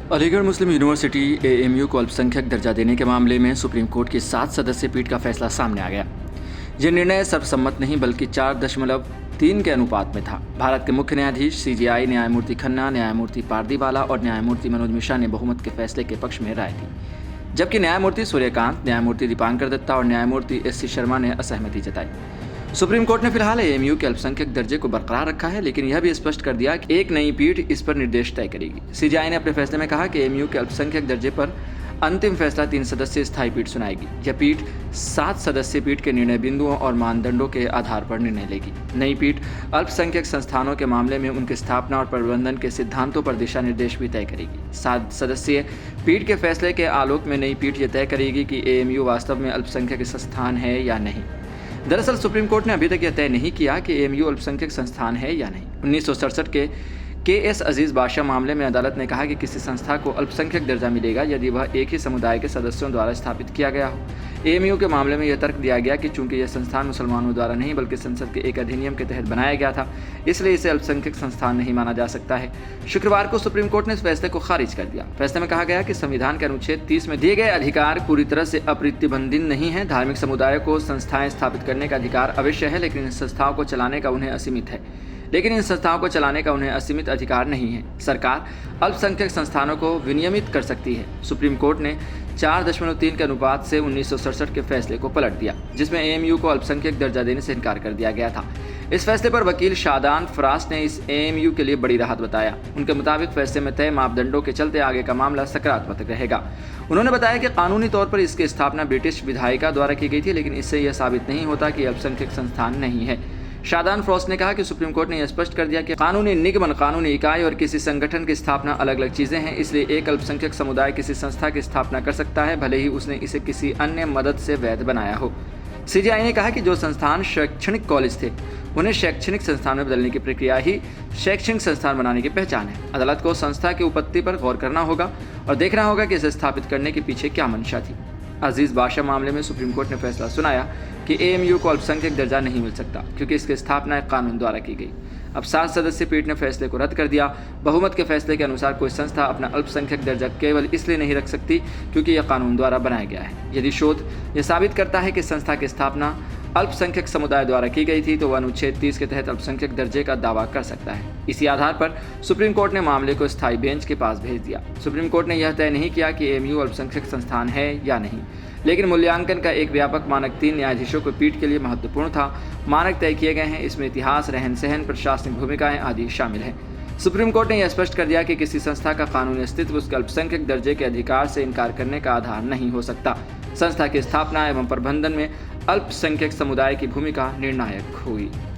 अलीगढ़ मुस्लिम university AMU को अल्पसंख्यक दर्जा देने के मामले में सुप्रीम कोर्ट की 7 सदस्यीय पीठ का फैसला सामने आ गया। यह निर्णय सर्वसम्मत नहीं बल्कि 4.3 के अनुपात में था। भारत के मुख्य न्यायाधीश सीजेआई न्यायमूर्ति खन्ना, न्यायमूर्ति पारदीवाला और न्यायमूर्ति मनोज मिश्रा ने बहुमत के फैसले के पक्ष में राय दी, जबकि न्यायमूर्ति सूर्यकांत, न्यायमूर्ति दीपांकर दत्ता और न्यायमूर्ति एससी शर्मा ने असहमति जताई। सुप्रीम कोर्ट ने फिलहाल एएमयू के अल्पसंख्यक दर्जे को बरकरार रखा है, लेकिन यह भी स्पष्ट कर दिया कि एक नई पीठ इस पर निर्देश तय करेगी। सीजेआई ने अपने फैसले में कहा कि एएमयू के अल्पसंख्यक दर्जे पर अंतिम फैसला 3 सदस्यीय स्थायी पीठ सुनाएगी। यह पीठ 7 सदस्यीय पीठ के निर्णय बिंदुओं और मानदंडों के आधार पर निर्णय लेगी। नई पीठ अल्पसंख्यक संस्थानों के मामले में उनकी स्थापना और प्रबंधन के सिद्धांतों पर दिशा निर्देश भी तय करेगी। 7 सदस्यीय पीठ के फैसले के आलोक में नई पीठ यह तय करेगी कि एएमयू वास्तव में अल्पसंख्यक संस्थान है या नहीं। दरअसल सुप्रीम कोर्ट ने अभी तक यह तय नहीं किया कि एएमयू अल्पसंख्यक संस्थान है या नहीं। 1967 के केएस अजीज बादशाह मामले में अदालत ने कहा कि किसी संस्था को अल्पसंख्यक दर्जा मिलेगा यदि वह एक ही समुदाय के सदस्यों द्वारा स्थापित किया गया हो। एएमयू के मामले में यह तर्क दिया गया कि चूंकि यह संस्थान मुसलमानों द्वारा नहीं बल्कि संसद के एक अधिनियम के तहत बनाया गया था, इसलिए इसे अल्पसंख्यक संस्थान नहीं माना जा सकता है। शुक्रवार को सुप्रीम कोर्ट ने इस फैसले को खारिज कर दिया। फैसले में कहा गया कि संविधान के अनुच्छेद 30 में दिए गए अधिकार पूरी तरह से अप्रतिबंधित नहीं है। धार्मिक समुदायों को संस्थाएं स्थापित करने का अधिकार अवश्य है, लेकिन इन संस्थाओं को चलाने का उन्हें असीमित अधिकार नहीं है। सरकार अल्पसंख्यक संस्थानों को विनियमित कर सकती है। सुप्रीम कोर्ट ने 4.3 के अनुपात से 1967 के फैसले को पलट दिया, जिसमें एएमयू को अल्पसंख्यक दर्जा देने से इनकार कर दिया गया था। इस फैसले पर वकील शादान फरास ने इस एएमयू के लिए बड़ी राहत बताया। उनके मुताबिक फैसले में तय मापदंडों के चलते आगे का मामला सकारात्मक रहेगा। उन्होंने बताया कि कानूनी तौर पर इसकी स्थापना ब्रिटिश विधायिका द्वारा की गई थी, लेकिन इससे यह साबित नहीं होता कि अल्पसंख्यक संस्थान नहीं है। शादान फ्रॉस्ट ने कहा कि सुप्रीम कोर्ट ने यह स्पष्ट कर दिया कि कानूनी निगमन, कानूनी इकाई और किसी संगठन की स्थापना अलग अलग चीजें हैं। इसलिए एक अल्पसंख्यक समुदाय किसी संस्था की स्थापना कर सकता है, भले ही उसने इसे किसी अन्य मदद से वैध बनाया हो। सीजेआई ने कहा कि जो संस्थान शैक्षणिक कॉलेज थे, उन्हें शैक्षणिक संस्थान में बदलने की प्रक्रिया ही शैक्षणिक संस्थान बनाने की पहचान है। अदालत को संस्था की उत्पत्ति पर गौर करना होगा और देखना होगा कि इसे स्थापित करने के पीछे क्या मंशा थी। अजीज बादशाह मामले में सुप्रीम कोर्ट ने फैसला सुनाया कि एएमयू को अल्पसंख्यक दर्जा नहीं मिल सकता, क्योंकि इसकी स्थापना एक कानून द्वारा की गई। अब 7 सदस्यीय पीठ ने फैसले को रद्द कर दिया। बहुमत के फैसले के अनुसार कोई संस्था अपना अल्पसंख्यक दर्जा केवल इसलिए नहीं रख सकती क्योंकि यह कानून द्वारा बनाया गया है। यदि शोध यह साबित करता है कि संस्था की स्थापना अल्पसंख्यक समुदाय द्वारा की गई थी, तो वह अनुच्छेद 30 के तहत अल्पसंख्यक दर्जे का दावा कर सकता है। इसी आधार पर सुप्रीम कोर्ट ने मामले को स्थायी बेंच के पास भेज दिया। सुप्रीम कोर्ट ने यह तय नहीं किया कि एएमयू अल्पसंख्यक संस्थान है या नहीं, लेकिन मूल्यांकन का एक व्यापक मानक 3 न्यायाधीशों को पीठ के लिए महत्वपूर्ण था। मानक तय किए गए हैं, इसमें इतिहास, रहन सहन, प्रशासनिक भूमिकाएं आदि शामिल हैं। सुप्रीम कोर्ट ने यह स्पष्ट कर दिया कि किसी संस्था का कानूनी अस्तित्व उसके अल्पसंख्यक दर्जे के अधिकार से इनकार करने का आधार नहीं हो सकता। संस्था की स्थापना एवं प्रबंधन में अल्पसंख्यक समुदाय की भूमिका निर्णायक हुई।